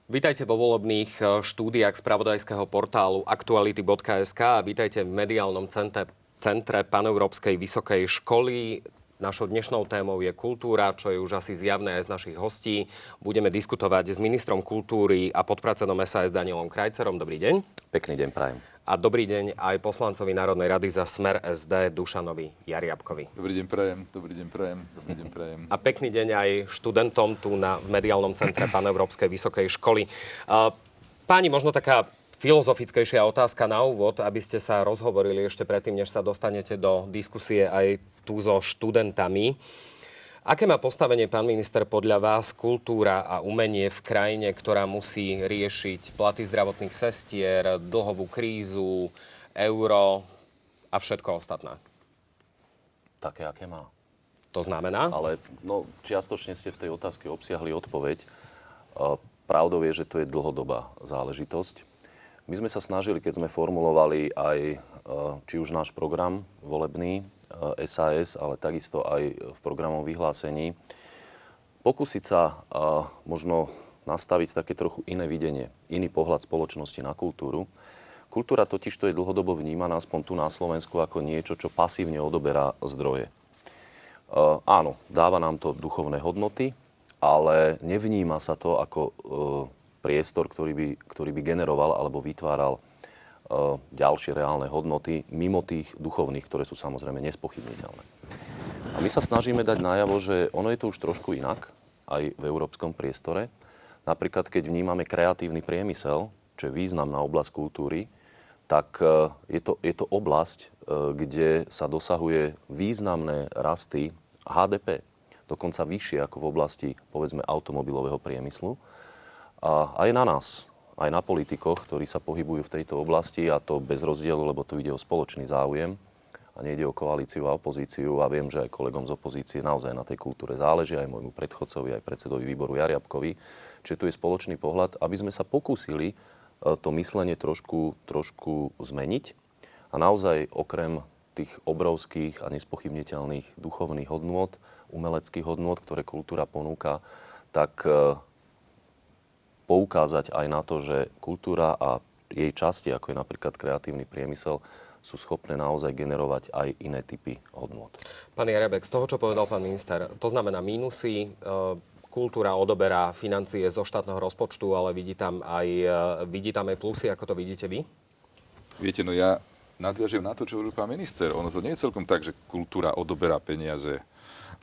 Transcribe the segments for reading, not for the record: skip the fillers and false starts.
Vítajte vo volebných štúdiách spravodajského portálu aktuality.sk a vítajte v mediálnom centre Paneurópskej vysokej školy. Našou dnešnou témou je kultúra, čo je už asi zjavné aj z našich hostí. Budeme diskutovať s ministrom kultúry a podpredsedom SAS Danielom Krajcerom. Dobrý deň. Pekný deň prajem. A dobrý deň aj poslancovi Národnej rady za Smer SD Dušanovi Jariabkovi. Dobrý deň prajem, dobrý deň prajem, dobrý deň prajem. A pekný deň aj študentom tu v mediálnom centre Paneurópskej vysokej školy. Páni, možno taká filozofickejšia otázka na úvod, aby ste sa rozhovorili ešte predtým, než sa dostanete do diskusie aj tu so študentami. Aké má postavenie, pán minister, podľa vás kultúra a umenie v krajine, ktorá musí riešiť platy zdravotných sestier, dlhovú krízu, euro a všetko ostatné? Také, aké má. To znamená? Ale čiastočne ste v tej otázke obsiahli odpoveď. Pravdou je, že to je dlhodobá záležitosť. My sme sa snažili, keď sme formulovali aj či už náš program volebný, SAS, ale takisto aj v programovom vyhlásení, pokúsiť sa možno nastaviť také trochu iné videnie, iný pohľad spoločnosti na kultúru. Kultúra totiž to je dlhodobo vnímaná aspoň tu na Slovensku ako niečo, čo pasívne odoberá zdroje. Áno, dáva nám to duchovné hodnoty, ale nevníma sa to ako priestor, ktorý by generoval alebo vytváral ďalšie reálne hodnoty mimo tých duchovných, ktoré sú samozrejme nespochybniteľné. A my sa snažíme dať najavo, že ono je to už trošku inak aj v európskom priestore. Napríklad, keď vnímame kreatívny priemysel, čo je významná oblasť kultúry, tak je to oblasť, kde sa dosahuje významné rasty HDP, dokonca vyššie ako v oblasti, povedzme, automobilového priemyslu. A aj na nás, aj na politikoch, ktorí sa pohybujú v tejto oblasti, a to bez rozdielu, lebo tu ide o spoločný záujem a nejde o koalíciu a opozíciu, a viem, že aj kolegom z opozície naozaj na tej kultúre záleží, aj môjmu predchodcovi, aj predsedovi výboru Jariabkovi, čiže tu je spoločný pohľad, aby sme sa pokúsili to myslenie trošku zmeniť a naozaj okrem tých obrovských a nespochybniteľných duchovných hodnôt, umeleckých hodnôt, ktoré kultúra ponúka, tak poukázať aj na to, že kultúra a jej časti, ako je napríklad kreatívny priemysel, sú schopné naozaj generovať aj iné typy hodnôt. Pán Jariabek, z toho, čo povedal pán minister, to znamená mínusy, kultúra odoberá financie zo štátneho rozpočtu, ale vidí tam aj plusy, ako to vidíte vy? Viete, ja nadviažem na to, čo hovoril pán minister. Ono to nie je celkom tak, že kultúra odoberá peniaze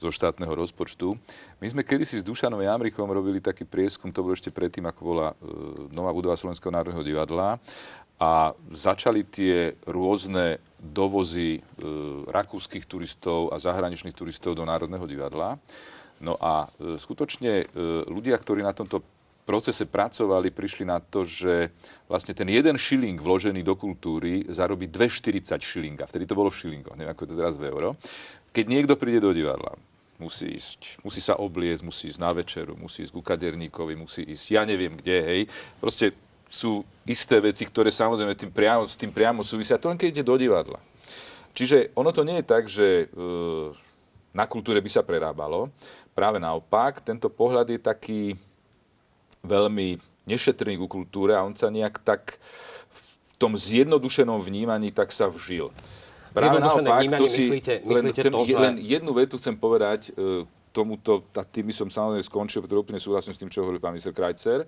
zo štátneho rozpočtu. My sme kedysi s Dušanom Jamrichom robili taký prieskum, to bolo ešte predtým, ako bola nová budova Slovenského národného divadla, a začali tie rôzne dovozy rakúskych turistov a zahraničných turistov do Národného divadla. No a skutočne ľudia, ktorí na tomto procese pracovali, prišli na to, že vlastne ten jeden šiling vložený do kultúry zarobí 2,40 šilinga. Vtedy to bolo v šilingoch, neviem, ako je to teraz v euro. Keď niekto príde do divadla, musí sa obliecť, musí ísť na večeru, musí ísť ku kaderníkovi, musí ísť, ja neviem kde, hej. Proste sú isté veci, ktoré samozrejme s tým priamo súvisia, to len keď ide do divadla. Čiže ono to nie je tak, že na kultúre by sa prerábalo. Práve naopak, tento pohľad je taký veľmi nešetrný ku kultúre a on sa nejak tak v tom zjednodušenom vnímaní tak sa vžil. Práve naopak, len jednu vetu chcem povedať tomuto, a tým by som samozrejme skončil, pretože úplne súhlasím s tým, čo hovoril pán minister Krajcer.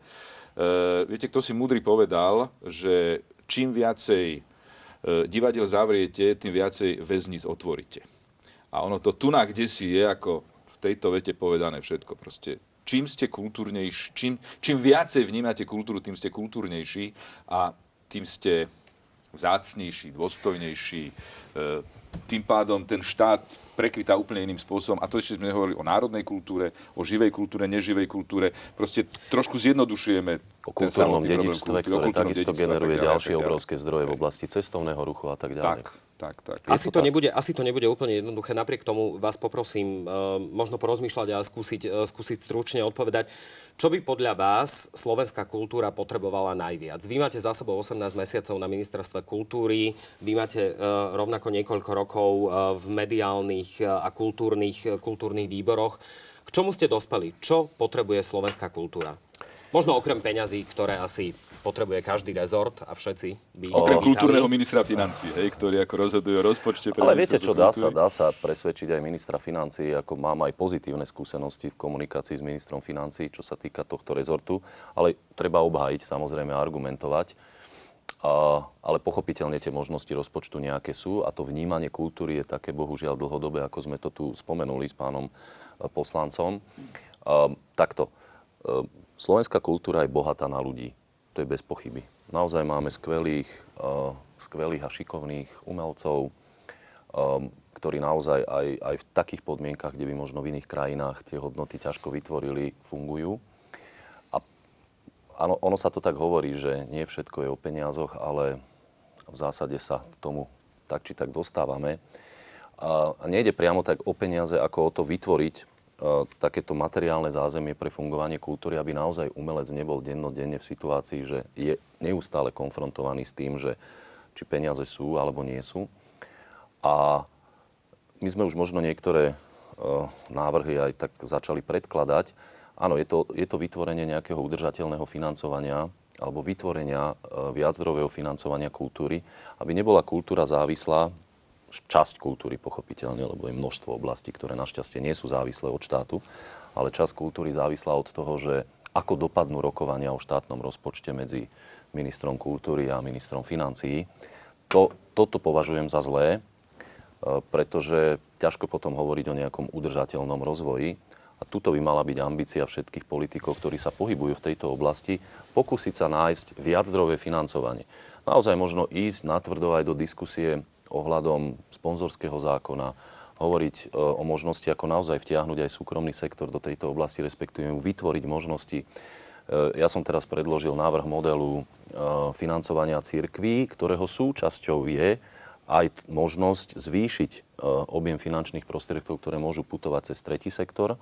Viete, kto si múdry povedal, že čím viacej divadiel zavriete, tým viacej väzníc otvoríte. A ono to tuná kdesi je, ako v tejto vete povedané všetko. Proste čím ste kultúrnejší, čím viacej vnímate kultúru, tým ste kultúrnejší a tým ste vzácnejší, dôstojnejší. Tým pádom ten štát prekvitá úplne iným spôsobom. A to ešte sme hovorili o národnej kultúre, o živej kultúre, neživej kultúre. Proste trošku zjednodušujeme o kultúrnom dedičstve, ktoré takisto generuje ďalšie obrovské zdroje v oblasti cestovného ruchu a tak ďalej. Tak. Asi to nebude úplne jednoduché. Napriek tomu vás poprosím možno porozmýšľať a skúsiť stručne odpovedať. Čo by podľa vás slovenská kultúra potrebovala najviac? Vy máte za sebou 18 mesiacov na ministerstve kultúry, vy máte rovnako niekoľko rokov v mediálnych a kultúrnych výboroch. K čomu ste dospeli? Čo potrebuje slovenská kultúra? Možno okrem peňazí, ktoré asi potrebuje každý rezort a všetci by ich Okrem privítali. kultúrneho ministra financií, ktorý ako rozhoduje o rozpočte. Ale viete čo, dá sa presvedčiť aj ministra financií, ako mám aj pozitívne skúsenosti v komunikácii s ministrom financií, čo sa týka tohto rezortu, ale treba obhájiť, samozrejme argumentovať. Ale pochopiteľne tie možnosti rozpočtu nejaké sú a to vnímanie kultúry je také bohužiaľ dlhodobé, ako sme to tu spomenuli s pánom poslancom. Takto. Slovenská kultúra je bohatá na ľudí. To je bez pochyby. Naozaj máme skvelých a šikovných umelcov, ktorí naozaj aj v takých podmienkach, kde by možno v iných krajinách tie hodnoty ťažko vytvorili, fungujú. A áno, ono sa to tak hovorí, že nie všetko je o peniazoch, ale v zásade sa k tomu tak či tak dostávame. A nejde priamo tak o peniaze, ako o to vytvoriť takéto materiálne zázemie pre fungovanie kultúry, aby naozaj umelec nebol dennodenne v situácii, že je neustále konfrontovaný s tým, že či peniaze sú alebo nie sú. A my sme už možno niektoré návrhy aj tak začali predkladať. Áno, je to vytvorenie nejakého udržateľného financovania alebo vytvorenia viaczdrojového financovania kultúry, aby nebola kultúra závislá, časť kultúry pochopiteľne, lebo je množstvo oblastí, ktoré našťastie nie sú závislé od štátu, ale časť kultúry závislá od toho, že ako dopadnú rokovania o štátnom rozpočte medzi ministrom kultúry a ministrom financií. Toto považujem za zlé, pretože ťažko potom hovoriť o nejakom udržateľnom rozvoji. A tuto by mala byť ambícia všetkých politikov, ktorí sa pohybujú v tejto oblasti, pokúsiť sa nájsť viaczdrojové financovanie. Naozaj možno ísť natvrdo aj do diskusie ohľadom sponzorského zákona, hovoriť o možnosti, ako naozaj vtiahnuť aj súkromný sektor do tejto oblasti, respektíve vytvoriť možnosti. Ja som teraz predložil návrh modelu financovania cirkví, ktorého súčasťou je aj možnosť zvýšiť objem finančných prostriedkov, ktoré môžu putovať cez tretí sektor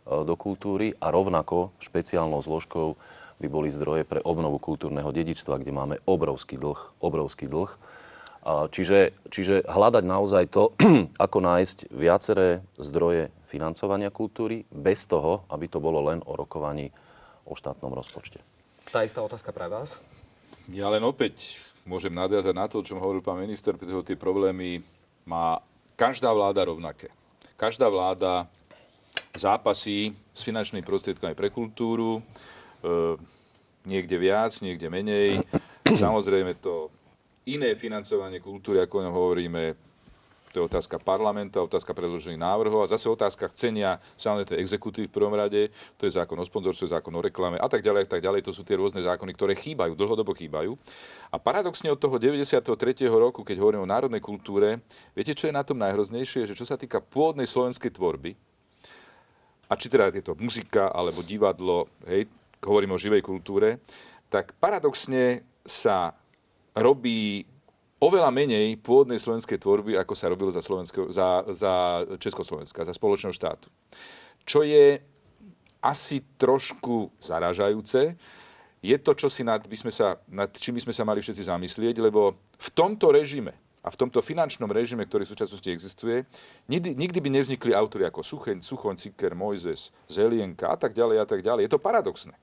do kultúry a rovnako špeciálnou zložkou by boli zdroje pre obnovu kultúrneho dedičstva, kde máme obrovský dlh. Čiže hľadať naozaj to, ako nájsť viaceré zdroje financovania kultúry, bez toho, aby to bolo len o rokovaní o štátnom rozpočte. Tá istá otázka pre vás? Ja len opäť môžem nadviazať na to, o čom hovoril pán minister, pretože tie problémy má každá vláda rovnaké. Každá vláda zápasí s finančnými prostriedkami pre kultúru, niekde viac, niekde menej. Samozrejme to iné financovanie kultúry, ako o ňom hovoríme, to je otázka parlamentu, otázka predložených návrhov a zase otázka chcenia samozrejme tej exekutívy v prvom rade, to je zákon o sponzorstve, zákon o reklame a tak ďalej, to sú tie rôzne zákony, ktoré chýbajú, dlhodobo chýbajú. A paradoxne od toho 93. roku, keď hovoríme o národnej kultúre, viete, čo je na tom najhroznejšie? Že čo sa týka pôvodnej slovenskej tvorby, a či teda je to muzika alebo divadlo, hovoríme o živej kultúre, tak paradoxne sa robí oveľa menej pôvodnej slovenskej tvorby, ako sa robilo za Československa, za spoločného štátu. Čo je asi trošku zarážajúce, je to, nad čím by sme sa mali všetci zamyslieť, lebo v tomto režime a v tomto finančnom režime, ktorý v súčasnosti existuje, nikdy by nevznikli autori ako Suchoň, Ciker, Mojzes, Zelienka a tak ďalej. Je to paradoxné.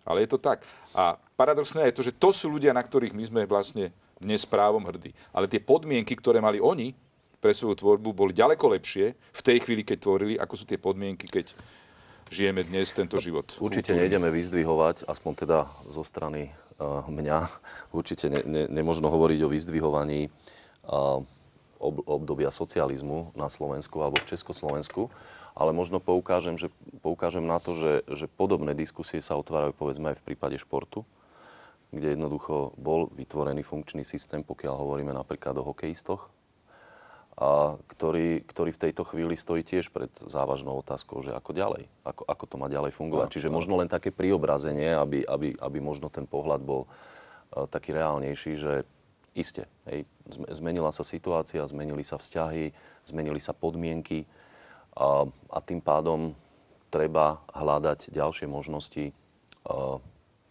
Ale je to tak. A paradoxné je to, že to sú ľudia, na ktorých my sme vlastne dnes právom hrdí. Ale tie podmienky, ktoré mali oni pre svoju tvorbu, boli ďaleko lepšie v tej chvíli, keď tvorili, ako sú tie podmienky, keď žijeme dnes tento život. Určite nejdeme vyzdvihovať, aspoň teda zo strany mňa, určite nemožno hovoriť o vyzdvihovaní obdobia socializmu na Slovensku alebo v Československu, ale možno poukážem na to, že podobné diskusie sa otvárajú povedzme aj v prípade športu, kde jednoducho bol vytvorený funkčný systém, pokiaľ hovoríme napríklad o hokejistoch, ktorý v tejto chvíli stojí tiež pred závažnou otázkou, že ako ďalej, ako to má ďalej fungovať. Čiže možno len také priobrazenie, aby možno ten pohľad bol taký reálnejší, že iste, zmenila sa situácia, zmenili sa vzťahy, zmenili sa podmienky a tým pádom treba hľadať ďalšie možnosti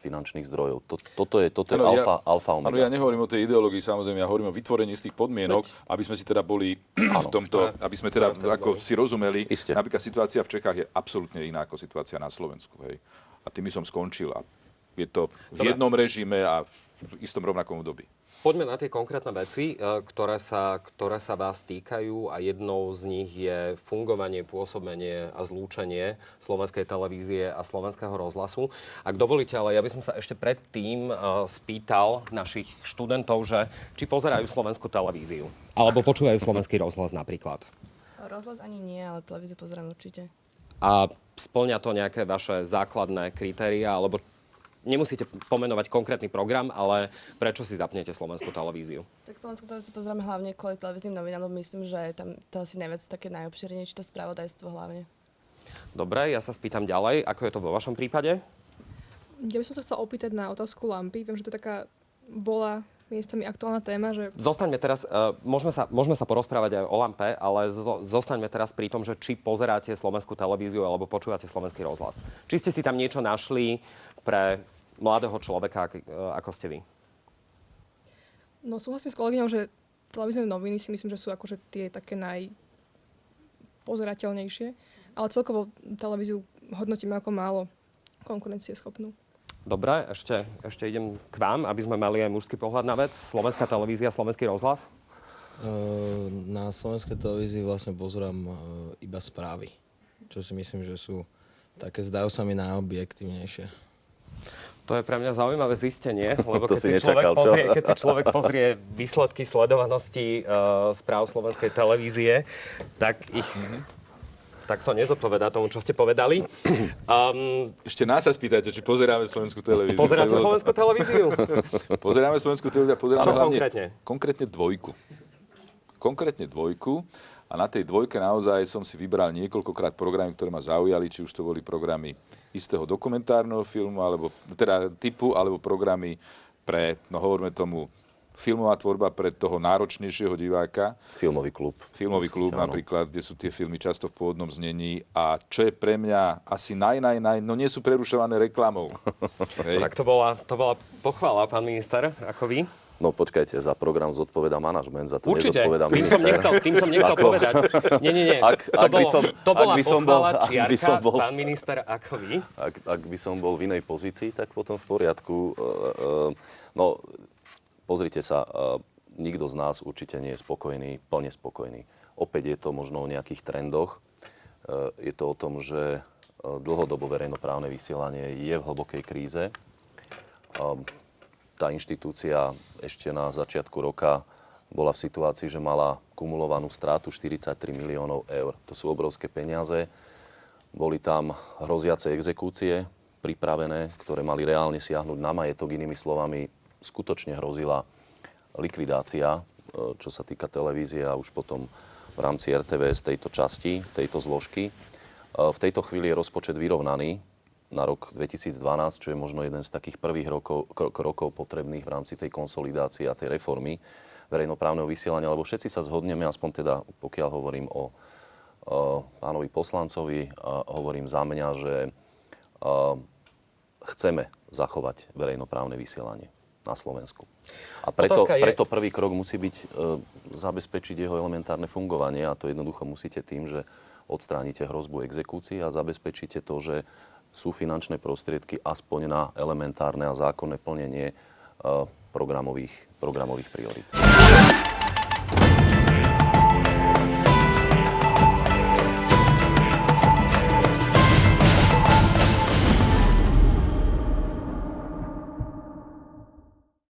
finančných zdrojov. Toto je alfa omega. Áno, ja nehovorím o tej ideológii, samozrejme, ja hovorím o vytvorení z tých podmienok, aby sme si teda boli v tomto, aby sme teda ako si rozumeli. Isté. Napríklad situácia v Čechách je absolútne iná ako situácia na Slovensku. Hej. A tým som skončil. A je to v jednom režime a v istom rovnakom období. Poďme na tie konkrétne veci, ktoré sa vás týkajú a jednou z nich je fungovanie, pôsobenie a zlúčenie Slovenskej televízie a Slovenského rozhlasu. Ak dovolíte, ale ja by som sa ešte predtým spýtal našich študentov, že či pozerajú Slovenskú televíziu alebo počúvajú Slovenský rozhlas napríklad. Rozhlas ani nie, ale televíziu pozerám určite. A spĺňa to nejaké vaše základné kritériá, alebo nemusíte pomenovať konkrétny program, ale prečo si zapnete Slovenskú televíziu? Tak Slovenskú televíziu pozeráme hlavne kvôli televíznym novinám, lebo myslím, že tam to asi najviac také najobšírnejšie, či to spravodajstvo hlavne. Dobre, ja sa spýtam ďalej, ako je to vo vašom prípade? Ja by som sa chcela opýtať na otázku lampy. Viem, že to taká bola miestami aktuálna téma, že... Zostaňme teraz, môžeme sa porozprávať aj o lampe, ale zostaňme teraz pri tom, že či pozeráte Slovenskú televíziu alebo počúvate Slovenský rozhlas. Či ste si tam niečo našli pre mladého človeka, ako ste vy? No súhlasím s kolegyňou, že televízne noviny si myslím, že sú akože tie také najpozerateľnejšie, ale celkovo televíziu hodnotíme ako málo konkurencieschopnú. Dobre, ešte idem k vám, aby sme mali aj mužský pohľad na vec. Slovenská televízia, Slovenský rozhlas? Na slovenskej televízii vlastne pozerám iba správy, čo si myslím, že sú také, zdajú sa mi najobjektívnejšie. To je pre mňa zaujímavé zistenie, lebo To keď si človek pozrie výsledky sledovanosti správ Slovenskej televízie, tak to nezodpovedá tomu, čo ste povedali. Ešte nás sa spýtajte, či pozeráme Slovenskú televíziu. Pozeráte Slovenskú televíziu? Pozeráme Slovenskú televíziu a pozeráme Čo hlavne konkrétne? Konkrétne dvojku. A na tej dvojke naozaj som si vybral niekoľkokrát programy, ktoré ma zaujali, či už to boli programy istého dokumentárneho filmu, alebo teda typu, alebo programy pre, hovoríme tomu, filmová tvorba pre toho náročnejšieho diváka. Filmový klub. Filmový klub Áno. napríklad, kde sú tie filmy často v pôvodnom znení. A čo je pre mňa asi no nie sú prerušované reklamou. Hej. Tak to bola pochvála, pán minister, ako vy. No počkajte, za program zodpovedá manažment, za to Určite, nezodpovedá tým som nechcel Ako? povedať. Nie. To bola pochvála čiarka, pán minister, ako vy. Ak by som bol v inej pozícii, tak potom v poriadku. No, pozrite sa, nikto z nás určite nie je spokojný, plne spokojný. Opäť je to možno o nejakých trendoch. Je to o tom, že dlhodobo verejnoprávne vysielanie je v hlbokej kríze. Tá inštitúcia ešte na začiatku roka bola v situácii, že mala kumulovanú strátu 43 miliónov eur. To sú obrovské peniaze. Boli tam hroziace exekúcie pripravené, ktoré mali reálne siahnuť na majetok. Inými slovami, skutočne hrozila likvidácia, čo sa týka televízie a už potom v rámci RTVS tejto časti, tejto zložky. V tejto chvíli je rozpočet vyrovnaný na rok 2012, čo je možno jeden z takých prvých krokov potrebných v rámci tej konsolidácie a tej reformy verejnoprávneho vysielania, lebo všetci sa zhodneme, aspoň teda pokiaľ hovorím o pánovi poslancovi, hovorím za mňa, že chceme zachovať verejnoprávne vysielanie na Slovensku. A preto prvý krok musí byť zabezpečiť jeho elementárne fungovanie a to jednoducho musíte tým, že odstránite hrozbu exekúcií a zabezpečíte to, že sú finančné prostriedky aspoň na elementárne a zákonné plnenie programových priorít.